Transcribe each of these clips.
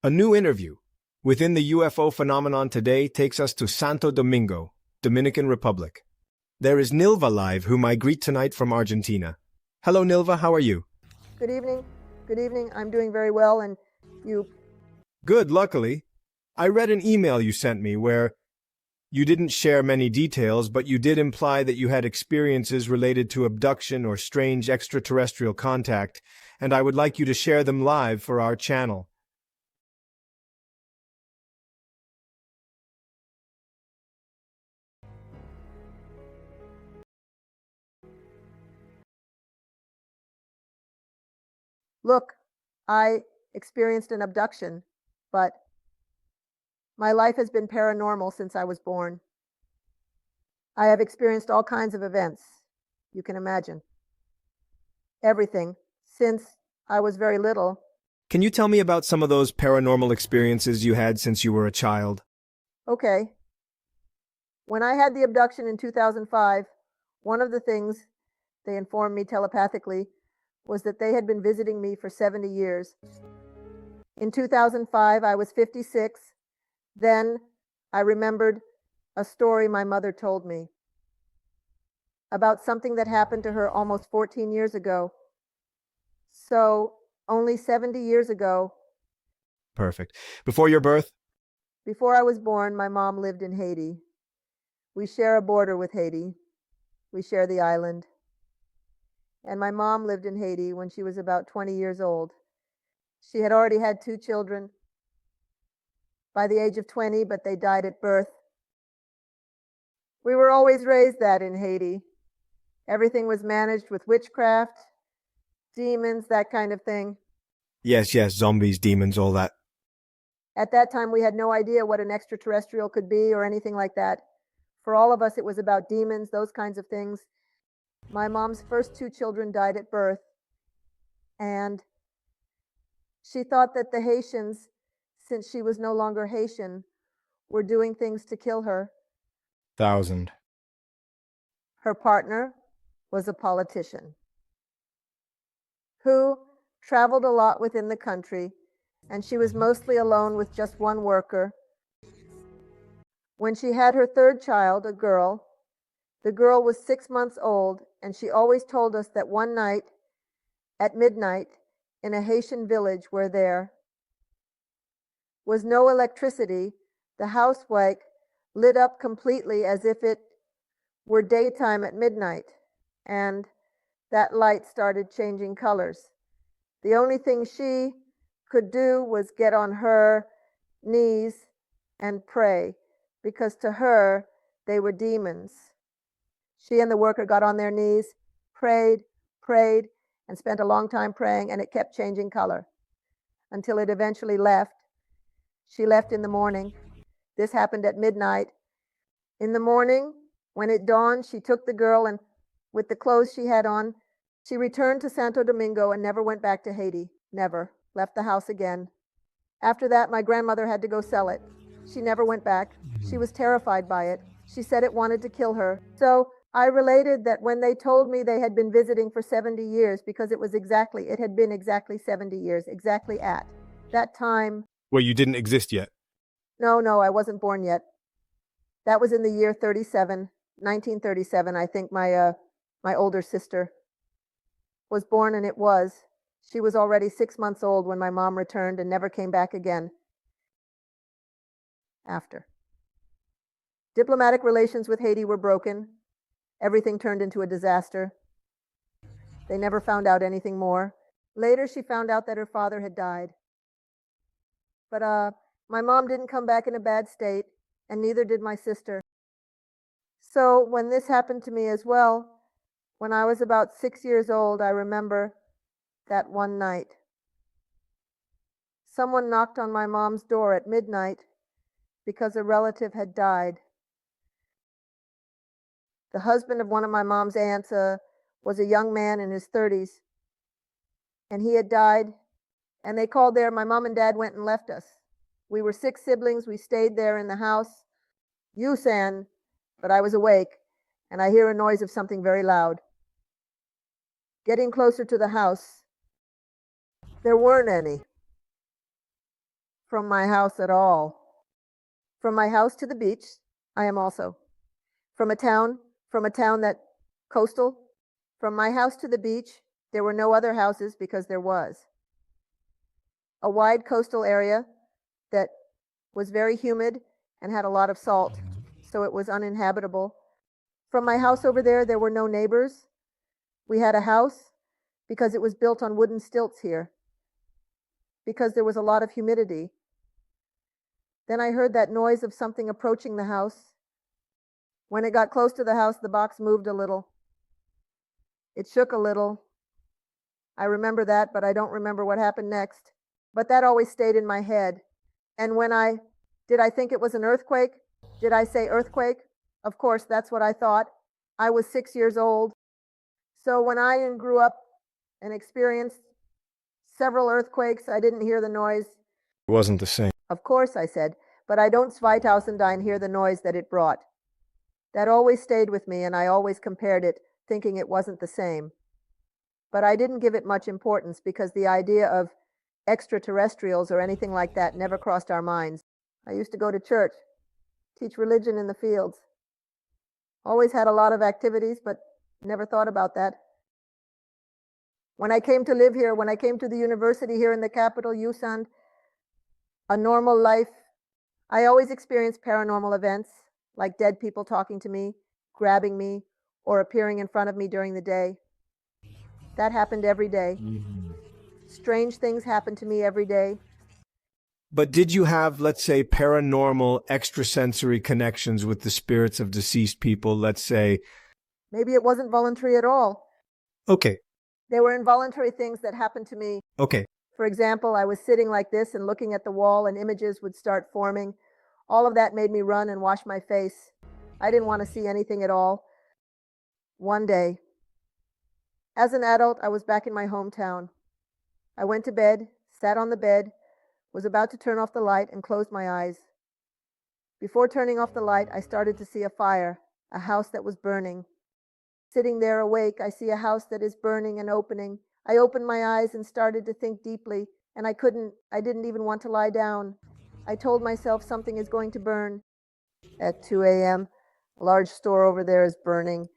A new interview within the UFO phenomenon today takes us to Santo Domingo, Dominican Republic. There is Nilva live, whom I greet tonight from Argentina. Hello, Nilva, how are you? Good evening. Good evening. I'm doing very well, and you? Good, luckily. I read an email you sent me where you didn't share many details, but you did imply that you had experiences related to abduction or strange extraterrestrial contact, and I would like you to share them live for our channel. Look, I experienced an abduction, but my life has been paranormal since I was born. I have experienced all kinds of events, you can imagine. Everything, since I was very little. Can you tell me about some of those paranormal experiences you had since you were a child? Okay. When I had the abduction in 2005, one of the things they informed me telepathically was that they had been visiting me for 70 years. In 2005, I was 56. Then I remembered a story my mother told me about something that happened to her almost 14 years ago. So, only 70 years ago. Perfect. Before your birth? Before I was born, my mom lived in Haiti. We share a border with Haiti. We share the island. And my mom lived in Haiti when she was about 20 years old. She had already had 2 children by the age of 20, but they died at birth. We were always raised that in Haiti. Everything was managed with witchcraft, demons, that kind of thing. Yes, zombies, demons, all that. At that time, we had no idea what an extraterrestrial could be or anything like that. For all of us, it was about demons, those kinds of things. My mom's first 2 children died at birth, and she thought that the Haitians, since she was no longer Haitian, were doing things to kill her. 1,000. Her partner was a politician who traveled a lot within the country, and she was mostly alone with just one worker. When she had her 3rd child, a girl, the girl was 6 months old, and she always told us that one night at midnight in a Haitian village where there was no electricity, the house lit up completely as if it were daytime at midnight, and that light started changing colors. The only thing she could do was get on her knees and pray, because to her, they were demons. She and the worker got on their knees, prayed, and spent a long time praying, and it kept changing color until it eventually left. She left in the morning. This happened at midnight. In the morning, when it dawned, she took the girl, and with the clothes she had on, she returned to Santo Domingo and never went back to Haiti. Never. Left the house again. After that, my grandmother had to go sell it. She never went back. She was terrified by it. She said it wanted to kill her. So I related that when they told me they had been visiting for 70 years, because it had been exactly 70 years, exactly at that time. Well, you didn't exist yet. No, I wasn't born yet. That was in the year 1937. I think my older sister was born, and she was already 6 months old when my mom returned and never came back again after. Diplomatic relations with Haiti were broken. Everything turned into a disaster. They never found out anything more. Later, she found out that her father had died. But my mom didn't come back in a bad state, and neither did my sister. So when this happened to me as well, when I was about 6 years old, I remember that one night. Someone knocked on my mom's door at midnight because a relative had died. The husband of one of my mom's aunts was a young man in his 30s, and he had died, and they called there. My mom and dad went and left us. We were 6 siblings. We stayed there in the house. Yusan, but I was awake, and I hear a noise of something very loud. Getting closer to the house, there weren't any. from my house at all. From my house to the beach, I am also. From a town that coastal, from my house to the beach, there were no other houses because there was. A wide coastal area that was very humid and had a lot of salt, so it was uninhabitable. From my house over there, there were no neighbors. We had a house because it was built on wooden stilts here, because there was a lot of humidity. Then I heard that noise of something approaching the house. When it got close to the house, the box moved a little. It shook a little. I remember that, but I don't remember what happened next. But that always stayed in my head. And did I think it was an earthquake? Did I say earthquake? Of course, that's what I thought. I was 6 years old. So when I grew up and experienced several earthquakes, I didn't hear the noise. It wasn't the same. Of course, I said, but I don't 2009 hear the noise that it brought. That always stayed with me, and I always compared it, thinking it wasn't the same. But I didn't give it much importance because the idea of extraterrestrials or anything like that never crossed our minds. I used to go to church, teach religion in the fields. Always had a lot of activities, but never thought about that. When I came to live here, when I came to the university here in the capital, USAND, a normal life, I always experienced paranormal events, like dead people talking to me, grabbing me, or appearing in front of me during the day. That happened every day. Strange things happened to me every day. But did you have, let's say, paranormal, extrasensory connections with the spirits of deceased people, let's say? Maybe it wasn't voluntary at all. Okay. There were involuntary things that happened to me. Okay. For example, I was sitting like this and looking at the wall and images would start forming. All of that made me run and wash my face. I didn't want to see anything at all. One day, as an adult, I was back in my hometown. I went to bed, sat on the bed, was about to turn off the light and closed my eyes. Before turning off the light, I started to see a fire, a house that was burning. Sitting there awake, I see a house that is burning and opening. I opened my eyes and started to think deeply, and I didn't even want to lie down. I told myself something is going to burn. At 2 a.m., a large store over there is burning.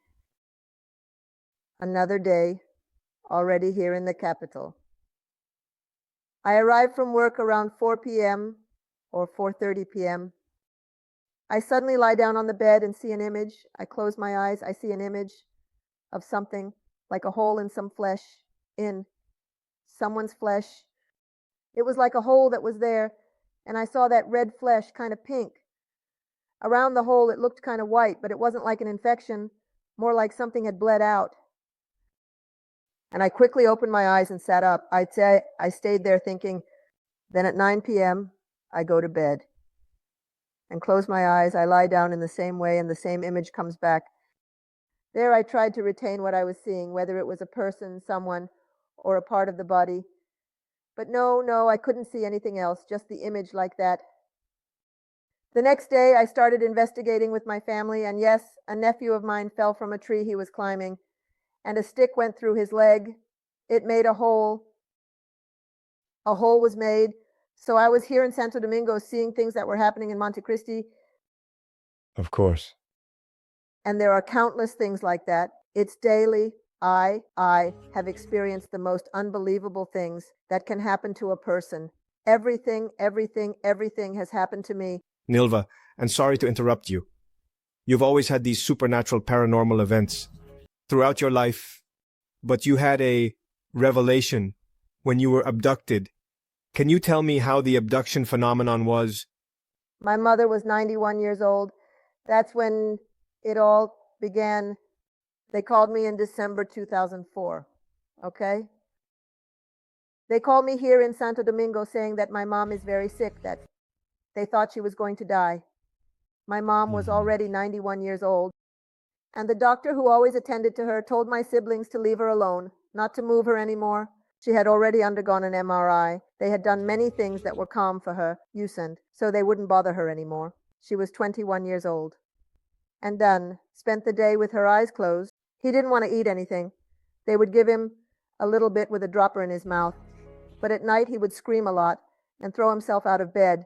Another day, already here in the capital. I arrived from work around 4 p.m. or 4:30 p.m. I suddenly lie down on the bed and see an image. I close my eyes. I see an image of something like a hole in some flesh, in someone's flesh. It was like a hole that was there, and I saw that red flesh, kind of pink. Around the hole, it looked kind of white, but it wasn't like an infection, more like something had bled out. And I quickly opened my eyes and sat up. I stayed there thinking. Then at 9 p.m., I go to bed and close my eyes. I lie down in the same way, and the same image comes back. There I tried to retain what I was seeing, whether it was a person, someone, or a part of the body. But no, I couldn't see anything else, just the image like that. The next day, I started investigating with my family, and yes, a nephew of mine fell from a tree he was climbing, and a stick went through his leg. It made a hole. A hole was made. So I was here in Santo Domingo seeing things that were happening in Monte Cristi. Of course. And there are countless things like that. It's daily. I have experienced the most unbelievable things that can happen to a person. Everything has happened to me. Nilva, and sorry to interrupt you. You've always had these supernatural paranormal events throughout your life, but you had a revelation when you were abducted. Can you tell me how the abduction phenomenon was? My mother was 91 years old. That's when it all began. They called me in December 2004, okay? They called me here in Santo Domingo saying that my mom is very sick, that they thought she was going to die. My mom was already 91 years old. And the doctor who always attended to her told my siblings to leave her alone, not to move her anymore. She had already undergone an MRI. They had done many things that were calm for her, USAND, so they wouldn't bother her anymore. She was 21 years old. And Dunn spent the day with her eyes closed. He didn't want to eat anything. They would give him a little bit with a dropper in his mouth. But at night he would scream a lot, and throw himself out of bed.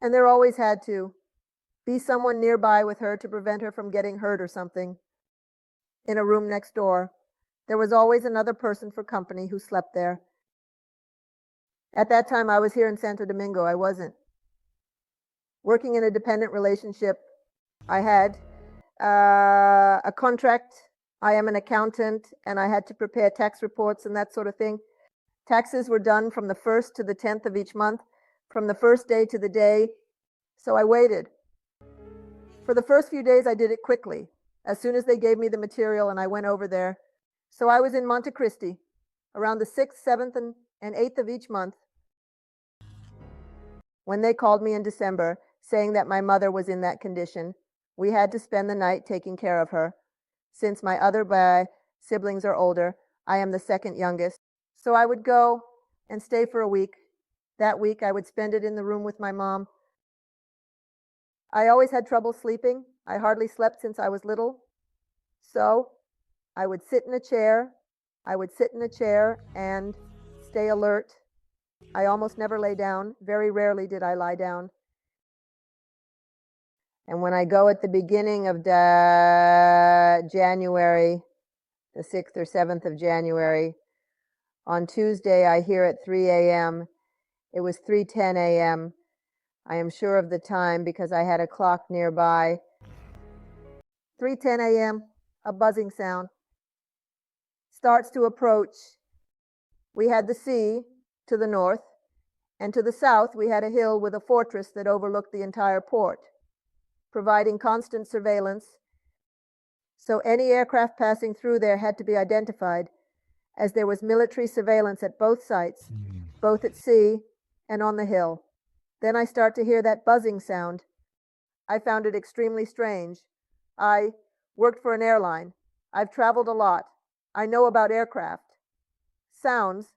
And there always had to be someone nearby with her to prevent her from getting hurt or something. In a room next door, there was always another person for company who slept there. At that time, I was here in Santo Domingo. I wasn't. Working in a dependent relationship, I had a contract. I am an accountant, and I had to prepare tax reports and that sort of thing. Taxes were done from the 1st to the 10th of each month, from the first day to the day. So I waited. For the first few days, I did it quickly, as soon as they gave me the material and I went over there. So I was in Monte Cristi around the 6th, 7th, and 8th of each month when they called me in December saying that my mother was in that condition. We had to spend the night taking care of her. Since my other siblings are older, I am the second youngest. So I would go and stay for a week. That week, I would spend it in the room with my mom. I always had trouble sleeping. I hardly slept since I was little. So I would sit in a chair. I would sit in a chair and stay alert. I almost never lay down. Very rarely did I lie down. And when I go at the beginning of January, the 6th or 7th of January, on Tuesday I hear at 3 a.m. It was 3:10 a.m. I am sure of the time because I had a clock nearby. 3:10 a.m., a buzzing sound starts to approach. We had the sea to the north, and to the south we had a hill with a fortress that overlooked the entire port, providing constant surveillance. So any aircraft passing through there had to be identified, as there was military surveillance at both sites, both at sea and on the hill. Then I start to hear that buzzing sound. I found it extremely strange. I worked for an airline. I've traveled a lot. I know about aircraft. Sounds,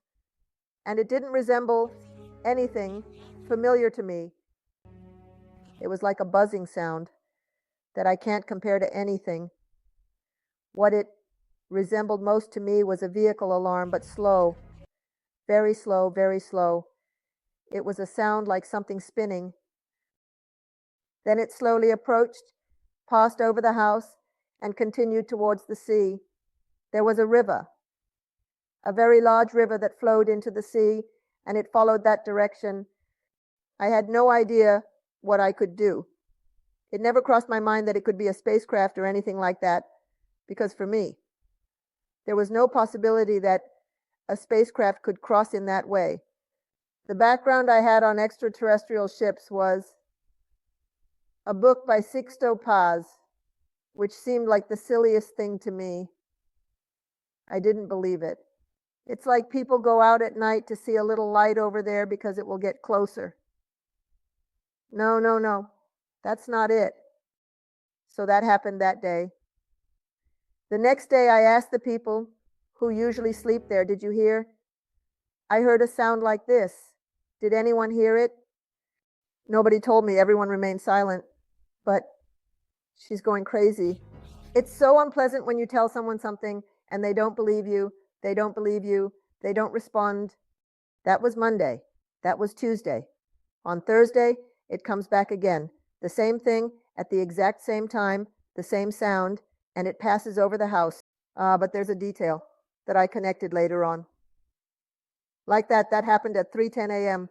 and it didn't resemble anything familiar to me. It was like a buzzing sound that I can't compare to anything. What it resembled most to me was a vehicle alarm, but slow, very slow, very slow. It was a sound like something spinning. Then it slowly approached, passed over the house, and continued towards the sea. There was a river, a very large river that flowed into the sea, and it followed that direction. I had no idea what I could do. It never crossed my mind that it could be a spacecraft or anything like that, because for me, there was no possibility that a spacecraft could cross in that way. The background I had on extraterrestrial ships was a book by Sixto Paz, which seemed like the silliest thing to me. I didn't believe it. It's like people go out at night to see a little light over there because it will get closer. No, no, no. That's not it. So that happened that day. The next day I asked the people who usually sleep there, did you hear? I heard a sound like this. Did anyone hear it? Nobody told me. Everyone remained silent. But she's going crazy. It's so unpleasant when you tell someone something and they don't believe you. They don't believe you. They don't respond. That was Monday. That was Tuesday. On Thursday, it comes back again. The same thing at the exact same time, the same sound, and it passes over the house. But there's a detail that I connected later on. Like that happened at 3:10 a.m.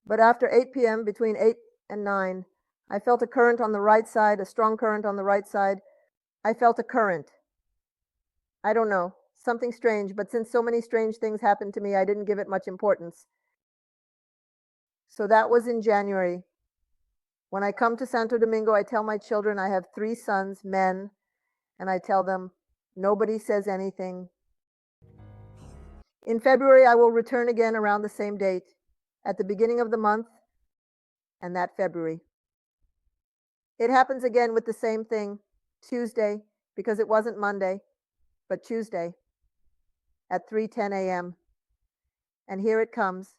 But after 8 p.m., between 8 and 9, I felt a current on the right side, a strong current on the right side. I felt a current. I don't know, something strange, but since so many strange things happened to me, I didn't give it much importance. So that was in January. When I come to Santo Domingo, I tell my children I have 3 sons, men, and I tell them, nobody says anything. In February, I will return again around the same date, at the beginning of the month, and that February. It happens again with the same thing, Tuesday, because it wasn't Monday, but Tuesday, at 3:10 a.m. And here it comes.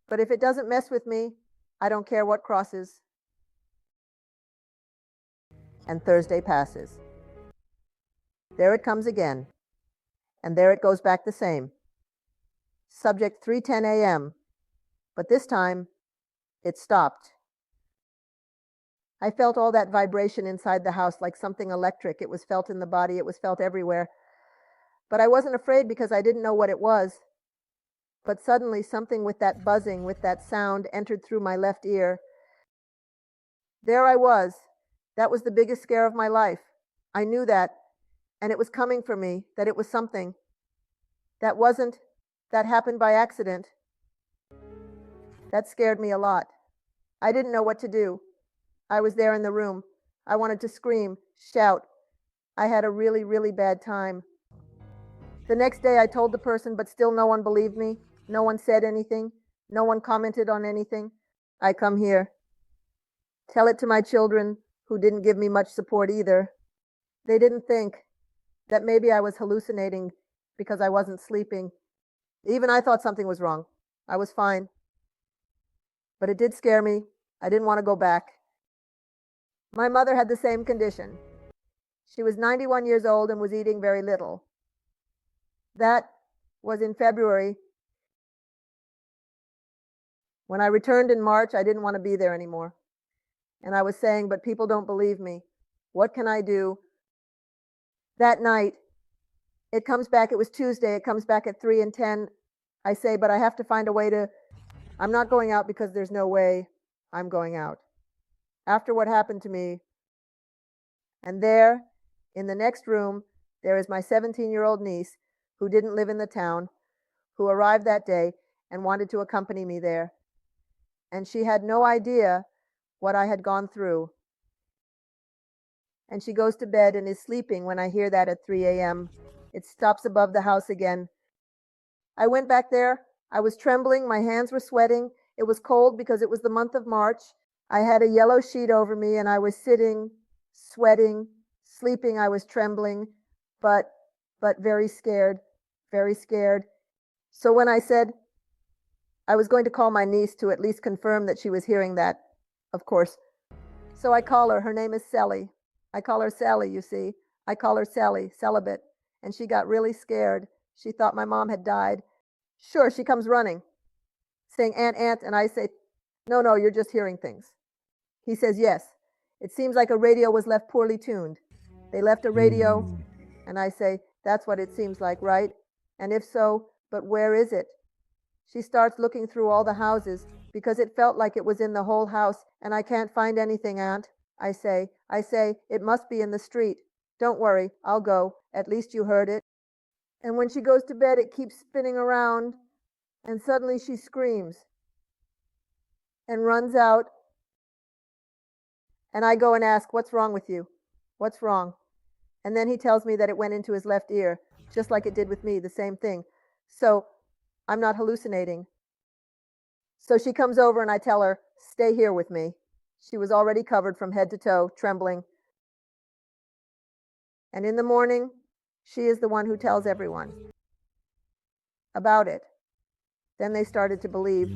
But if it doesn't mess with me, I don't care what crosses. And Thursday passes. There it comes again. And there it goes back the same. Subject 3:10 a.m. But this time, it stopped. I felt all that vibration inside the house like something electric. It was felt in the body, it was felt everywhere. But I wasn't afraid because I didn't know what it was. But suddenly, something with that buzzing, with that sound, entered through my left ear. There I was. That was the biggest scare of my life. I knew that, and it was coming for me, that it was something. That happened by accident. That scared me a lot. I didn't know what to do. I was there in the room. I wanted to scream, shout. I had a really, really bad time. The next day I told the person, but still no one believed me. No one said anything. No one commented on anything. I come here. Tell it to my children, who didn't give me much support either. They didn't think that maybe I was hallucinating because I wasn't sleeping. Even I thought something was wrong. I was fine. But it did scare me. I didn't want to go back. My mother had the same condition. She was 91 years old and was eating very little. That was in February. When I returned in March, I didn't want to be there anymore. And I was saying, but people don't believe me. What can I do? That night, it comes back. It was Tuesday. It comes back at 3 and 10. I say, but I have to find a way to, I'm not going out because there's no way I'm going out. After what happened to me, and there, in the next room, there is my 17-year-old niece who didn't live in the town, who arrived that day and wanted to accompany me there. And she had no idea what I had gone through. And she goes to bed and is sleeping when I hear that at 3 a.m. It stops above the house again. I went back there. I was trembling. My hands were sweating. It was cold because it was the month of March. I had a yellow sheet over me and I was sitting, sweating, sleeping. I was trembling, but very scared, very scared. So when I said I was going to call my niece to at least confirm that she was hearing that, of course. So I call her. Her name is Sally. I call her Sally, you see. I call her Sally, celibate. And she got really scared. She thought my mom had died. Sure, she comes running, saying, Aunt, Aunt. And I say, no, you're just hearing things. He says, yes. It seems like a radio was left poorly tuned. They left a radio. And I say, that's what it seems like, right? And if so, but where is it? She starts looking through all the houses because it felt like it was in the whole house, and I can't find anything, Aunt. I say, it must be in the street. Don't worry, I'll go. At least you heard it. And when she goes to bed, it keeps spinning around, and suddenly she screams and runs out. And I go and ask, what's wrong with you? What's wrong? And then he tells me that it went into his left ear, just like it did with me, the same thing. So I'm not hallucinating. So she comes over and I tell her, stay here with me. She was already covered from head to toe, trembling. And in the morning, she is the one who tells everyone about it. Then they started to believe.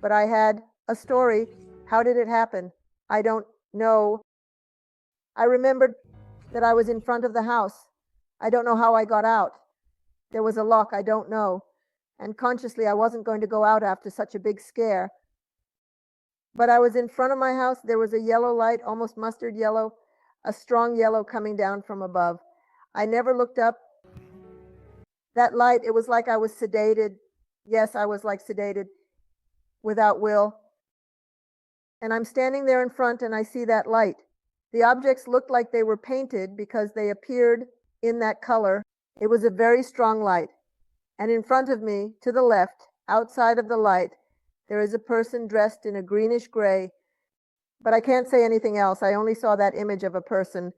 But I had a story. How did it happen? I don't know. I remembered that I was in front of the house. I don't know how I got out. There was a lock, I don't know. And consciously, I wasn't going to go out after such a big scare. But I was in front of my house. There was a yellow light, almost mustard yellow, a strong yellow coming down from above. I never looked up. That light, it was like I was sedated. Yes, I was like sedated, without will. And I'm standing there in front and I see that light. The objects looked like they were painted because they appeared in that color. It was a very strong light. And in front of me, to the left, outside of the light, there is a person dressed in a greenish gray. But I can't say anything else. I only saw that image of a person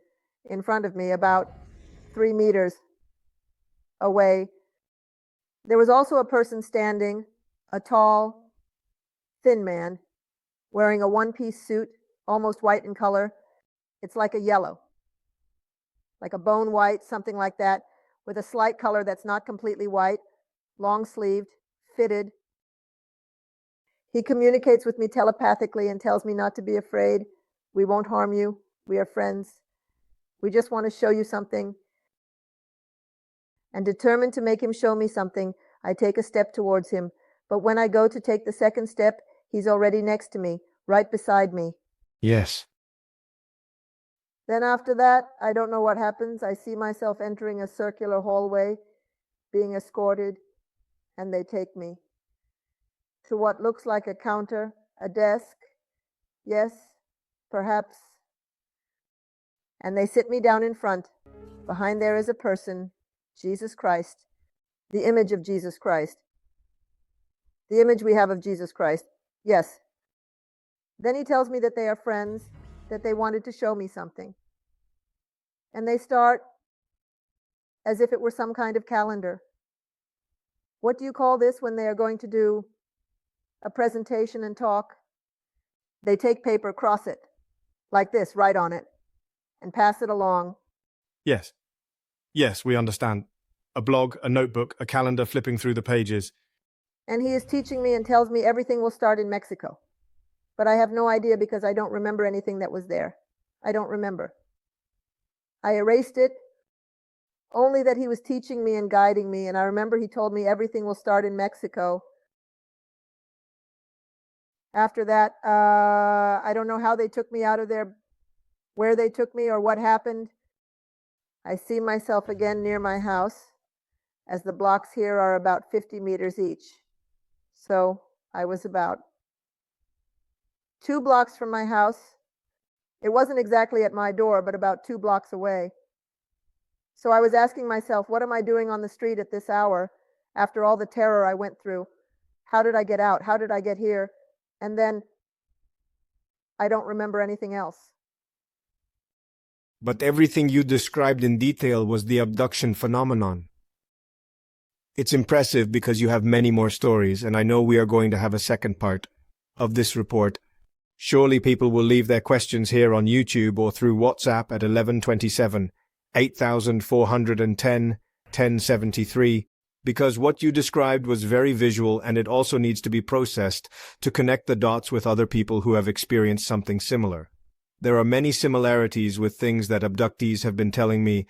in front of me about 3 meters away. There was also a person standing, a tall, thin man, wearing a one-piece suit, almost white in color. It's like a yellow, like a bone white, something like that, with a slight color that's not completely white, long-sleeved, fitted. He communicates with me telepathically and tells me not to be afraid. We won't harm you. We are friends. We just want to show you something. And determined to make him show me something, I take a step towards him, But when I go to take the second step, he's already next to me, right beside me. Yes. Then after that, I don't know what happens. I see myself entering a circular hallway, being escorted, and they take me to what looks like a counter, a desk, yes, perhaps. And they sit me down in front. Behind there is a person, Jesus Christ, the image of Jesus Christ, the image we have of Jesus Christ. Yes. Then he tells me that they are friends, that they wanted to show me something. And they start as if it were some kind of calendar. What do you call this when they are going to do a presentation and talk? They take paper, cross it, like this, write on it, and pass it along. Yes. Yes, we understand. A blog, a notebook, a calendar flipping through the pages. And he is teaching me and tells me everything will start in Mexico. But I have no idea because I don't remember anything that was there. I don't remember. I erased it, only that he was teaching me and guiding me, and I remember he told me everything will start in Mexico. After that, I don't know how they took me out of there, where they took me or what happened. I see myself again near my house, as the blocks here are about 50 meters each. So I was about 2 blocks from my house. It wasn't exactly at my door, but about 2 blocks away. So I was asking myself, what am I doing on the street at this hour after all the terror I went through? How did I get out? How did I get here? And then I don't remember anything else. But everything you described in detail was the abduction phenomenon. It's impressive because you have many more stories, and I know we are going to have a second part of this report. Surely people will leave their questions here on YouTube or through WhatsApp at 1127 8410 1073, because what you described was very visual and it also needs to be processed to connect the dots with other people who have experienced something similar. There are many similarities with things that abductees have been telling me.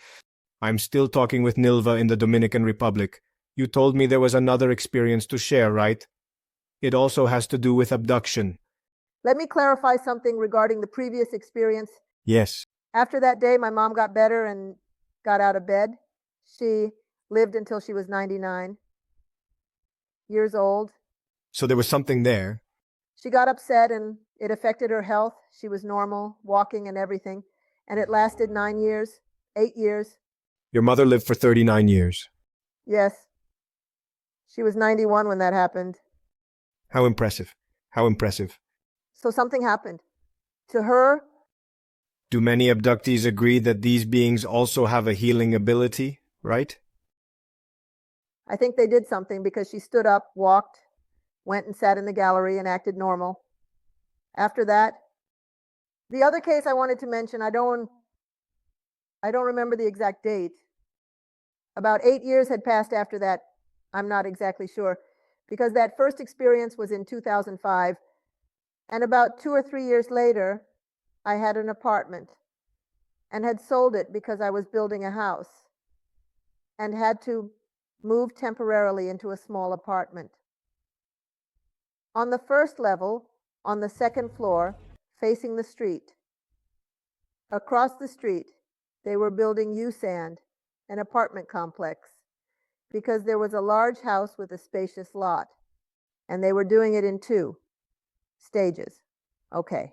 I'm still talking with Nilva in the Dominican Republic. You told me there was another experience to share, right? It also has to do with abduction. Let me clarify something regarding the previous experience. Yes. After that day, my mom got better and got out of bed. She lived until she was 99 years old. So there was something there. She got upset and it affected her health. She was normal, walking and everything. And it lasted 9 years, 8 years. Your mother lived for 39 years. Yes. She was 91 when that happened. How impressive. How impressive. So something happened to her. Do many abductees agree that these beings also have a healing ability, right? I think they did something because she stood up, walked, went and sat in the gallery and acted normal. After that, the other case I wanted to mention, I don't remember the exact date. About 8 years had passed after that. I'm not exactly sure, because that first experience was in 2005, and about 2 or 3 years later, I had an apartment and had sold it because I was building a house and had to move temporarily into a small apartment. On the first level, on the second floor, facing the street. Across the street, they were building U-Sand, an apartment complex, because there was a large house with a spacious lot, and they were doing it in 2 stages. Okay.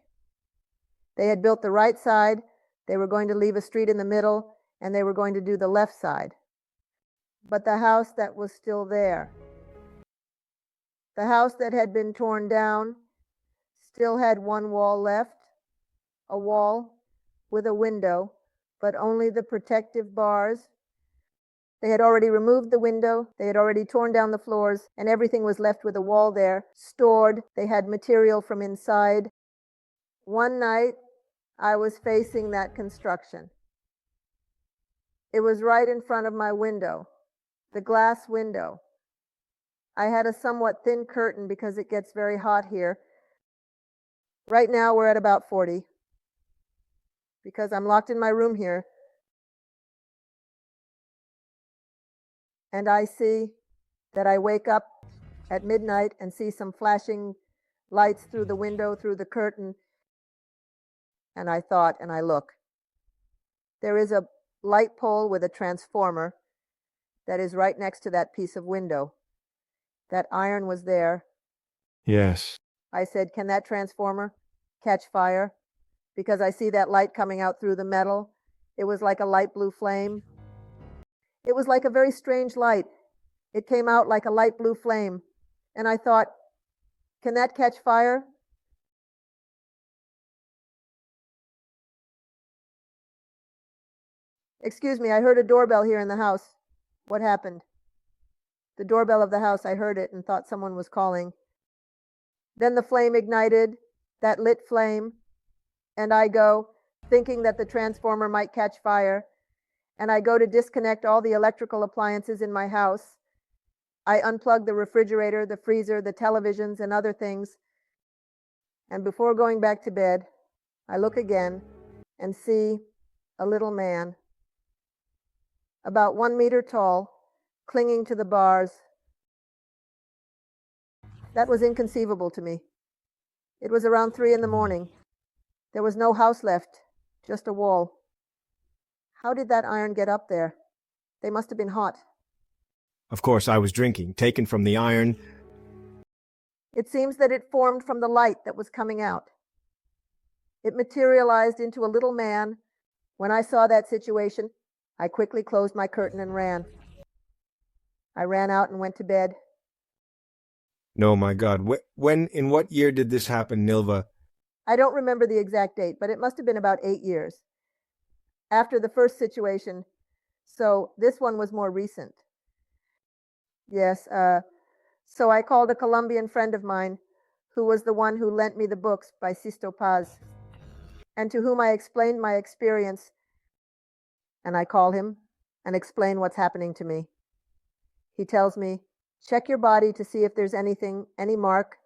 They had built the right side, they were going to leave a street in the middle, and they were going to do the left side. But the house that was still there, the house that had been torn down, still had one wall left, a wall with a window, but only the protective bars. They had already removed the window, they had already torn down the floors, and everything was left with a wall there, stored. They had material from inside. One night, I was facing that construction. It was right in front of my window, the glass window. I had a somewhat thin curtain because it gets very hot here. Right now, we're at about 40, because I'm locked in my room here. And I see that I wake up at midnight and see some flashing lights through the window, through the curtain. And I thought, and I look. There is a light pole with a transformer that is right next to that piece of window. That iron was there. Yes. I said, can that transformer catch fire? Because I see that light coming out through the metal. It was like a light blue flame. It was like a very strange light. It came out like a light blue flame. And I thought, can that catch fire? Excuse me, I heard a doorbell here in the house. What happened? The doorbell of the house, I heard it and thought someone was calling. Then the flame ignited, that lit flame, and I go, thinking that the transformer might catch fire, and I go to disconnect all the electrical appliances in my house. I unplug the refrigerator, the freezer, the televisions, and other things. And before going back to bed, I look again and see a little man, about 1 meter tall, clinging to the bars. That was inconceivable to me. It was around 3 in the morning. There was no house left, just a wall. How did that iron get up there? They must have been hot. Of course, I was drinking, taken from the iron. It seems that it formed from the light that was coming out. It materialized into a little man. When I saw that situation, I quickly closed my curtain and ran. I ran out and went to bed. No, my God. In what year did this happen, Nilva? I don't remember the exact date, but it must have been about 8 years after the first situation. So this one was more recent. Yes, so I called a Colombian friend of mine who was the one who lent me the books by Sisto Paz, and to whom I explained my experience. And I call him and explain what's happening to me. He tells me, check your body to see if there's anything, any mark.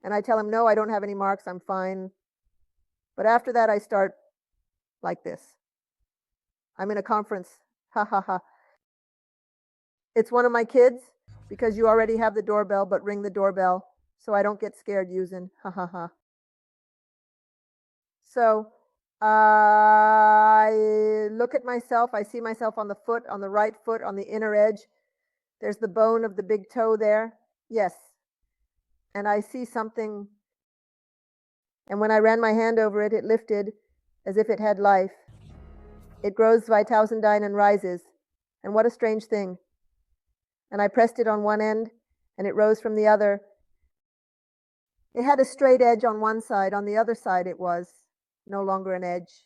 And I tell him, no, I don't have any marks, I'm fine. But after that, I start like this. I'm in a conference, ha ha ha. It's one of my kids, because you already have the doorbell, but ring the doorbell so I don't get scared using, ha ha ha. So I look at myself, I see myself on the foot, on the right foot, on the inner edge. There's the bone of the big toe there. Yes. And I see something, and when I ran my hand over it, it lifted as if it had life. It grows 2000 and rises. And what a strange thing. And I pressed it on one end, and it rose from the other. It had a straight edge on one side. On the other side, it was no longer an edge.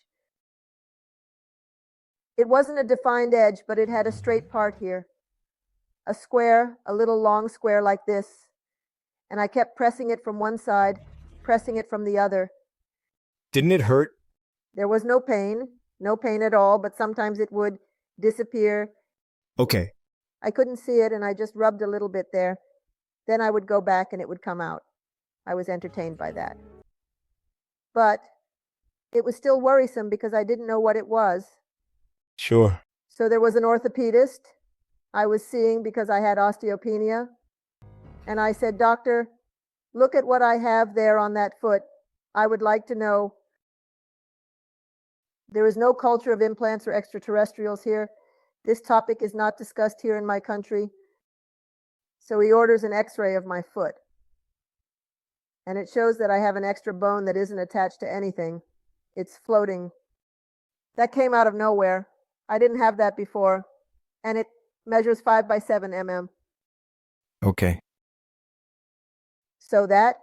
It wasn't a defined edge, but it had a straight part here. A square, a little long square like this. And I kept pressing it from one side, pressing it from the other. Didn't it hurt? There was no pain at all, but sometimes it would disappear. Okay. I couldn't see it, and I just rubbed a little bit there. Then I would go back and it would come out. I was entertained by that. But it was still worrisome because I didn't know what it was. Sure. So there was an orthopedist I was seeing because I had osteopenia. And I said, Doctor, look at what I have there on that foot. I would like to know. There is no culture of implants or extraterrestrials here. This topic is not discussed here in my country. So he orders an x-ray of my foot. And it shows that I have an extra bone that isn't attached to anything. It's floating. That came out of nowhere. I didn't have that before. And it measures 5 by 7 mm. Okay. So that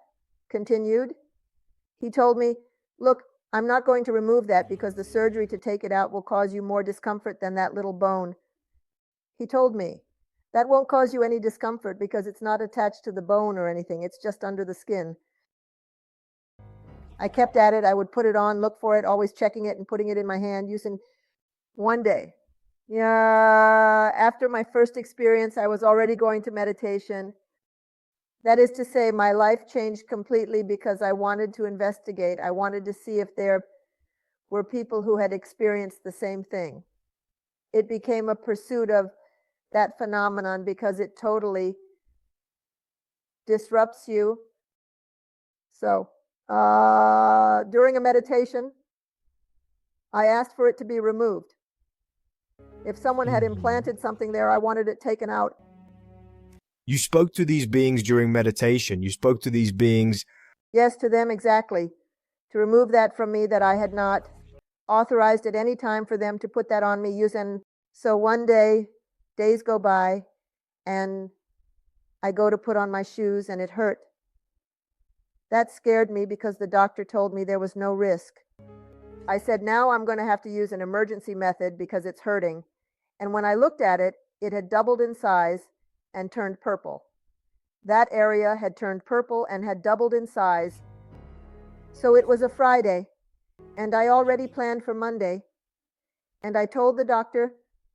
continued. He told me, look, I'm not going to remove that because the surgery to take it out will cause you more discomfort than that little bone. He told me, that won't cause you any discomfort because it's not attached to the bone or anything. It's just under the skin. I kept at it. I would put it on, look for it, always checking it and putting it in my hand, using one day. Yeah, after my first experience, I was already going to meditation. That is to say, my life changed completely because I wanted to investigate. I wanted to see if there were people who had experienced the same thing. It became a pursuit of that phenomenon because it totally disrupts you. So, during a meditation, I asked for it to be removed. If someone had implanted something there, I wanted it taken out. You spoke to these beings during meditation. You spoke to these beings. Yes, to them exactly. To remove that from me that I had not authorized at any time for them to put that on me using. So one day, days go by, and I go to put on my shoes and it hurt. That scared me because the doctor told me there was no risk. I said, now I'm going to have to use an emergency method because it's hurting. And when I looked at it, it had doubled in size and turned purple. That area had turned purple and had doubled in size. So it was a Friday, and I already planned for Monday. And I told the doctor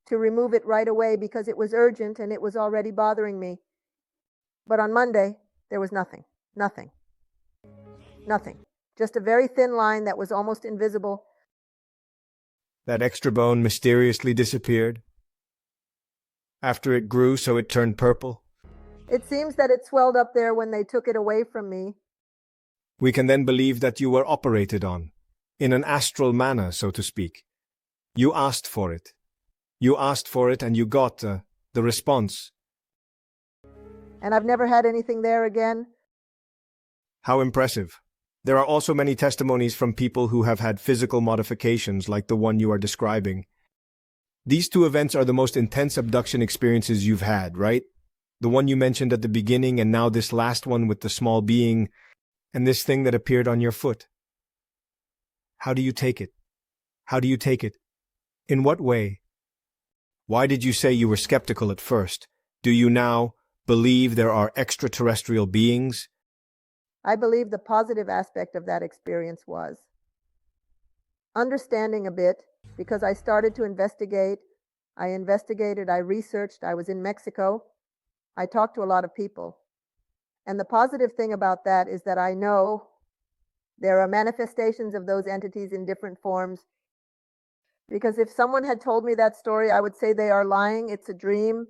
to remove it right away because it was urgent and it was already bothering me. But on Monday, there was nothing. Just a very thin line that was almost invisible. That extra bone mysteriously disappeared. After it grew, so it turned purple. It seems that it swelled up there when they took it away from me. We can then believe that you were operated on, in an astral manner, so to speak. You asked for it. You asked for it and you got the response. And I've never had anything there again. How impressive. There are also many testimonies from people who have had physical modifications like the one you are describing. These two events are the most intense abduction experiences you've had, right? The one you mentioned at the beginning and now this last one with the small being and this thing that appeared on your foot. How do you take it? How do you take it? In what way? Why did you say you were skeptical at first? Do you now believe there are extraterrestrial beings? I believe the positive aspect of that experience was understanding a bit, because I started to investigate. I investigated, I researched, I was in Mexico. I talked to a lot of people. And the positive thing about that is that I know there are manifestations of those entities in different forms. Because if someone had told me that story, I would say they are lying, it's a dream.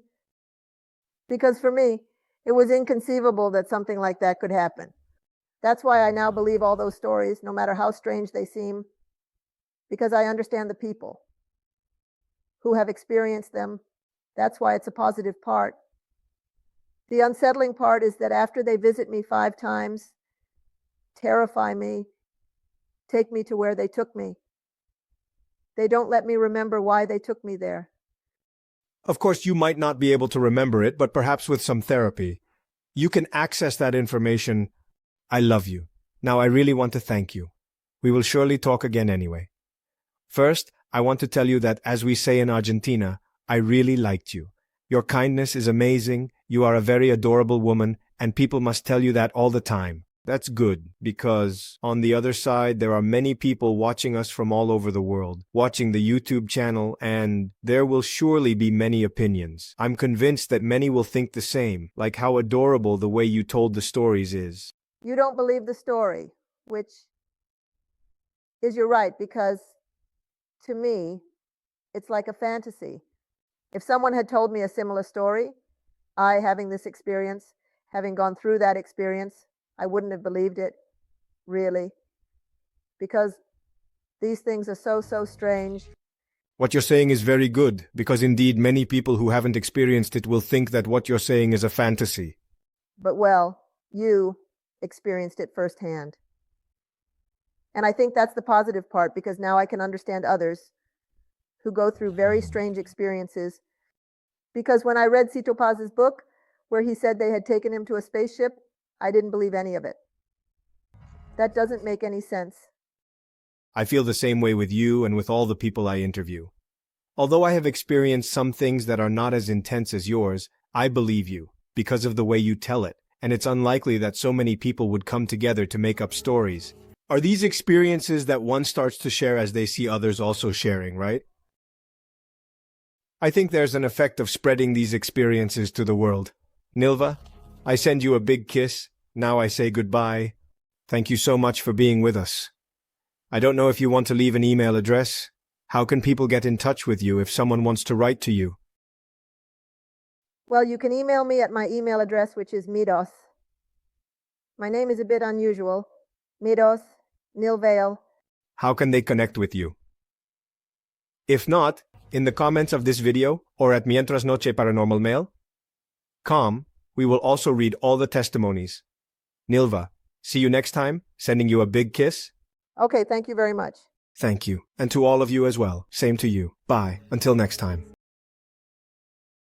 Because for me, it was inconceivable that something like that could happen. That's why I now believe all those stories, no matter how strange they seem, because I understand the people who have experienced them. That's why it's a positive part. The unsettling part is that after they visit me 5 times, terrify me, take me to where they took me, they don't let me remember why they took me there. Of course, you might not be able to remember it, but perhaps with some therapy, you can access that information. I love you. Now I really want to thank you. We will surely talk again anyway. First, I want to tell you that, as we say in Argentina, I really liked you. Your kindness is amazing, you are a very adorable woman, and people must tell you that all the time. That's good, because on the other side there are many people watching us from all over the world, watching the YouTube channel, and there will surely be many opinions. I'm convinced that many will think the same, like how adorable the way you told the stories is. You don't believe the story, which is you're right, because to me, it's like a fantasy. If someone had told me a similar story, I, having this experience, having gone through that experience, I wouldn't have believed it, really, because these things are so strange. What you're saying is very good, because indeed many people who haven't experienced it will think that what you're saying is a fantasy. But well, you experienced it firsthand. And I think that's the positive part, because now I can understand others who go through very strange experiences. Because when I read Cito Paz's book, where he said they had taken him to a spaceship, I didn't believe any of it. That doesn't make any sense. I feel the same way with you and with all the people I interview. Although I have experienced some things that are not as intense as yours, I believe you, because of the way you tell it, and it's unlikely that so many people would come together to make up stories. Are these experiences that one starts to share as they see others also sharing, right? I think there's an effect of spreading these experiences to the world. Nilva, I send you a big kiss. Now I say goodbye. Thank you so much for being with us. I don't know if you want to leave an email address. How can people get in touch with you if someone wants to write to you? Well, you can email me at my email address, which is midos, My name is a bit unusual. Miros, Nilvale. How can they connect with you? If not, in the comments of this video or at Mientras Noche Paranormal Mail.com, we will also read all the testimonies. Nilva, see you next time, sending you a big kiss. Okay, thank you very much. Thank you. And to all of you as well. Same to you. Bye. Until next time.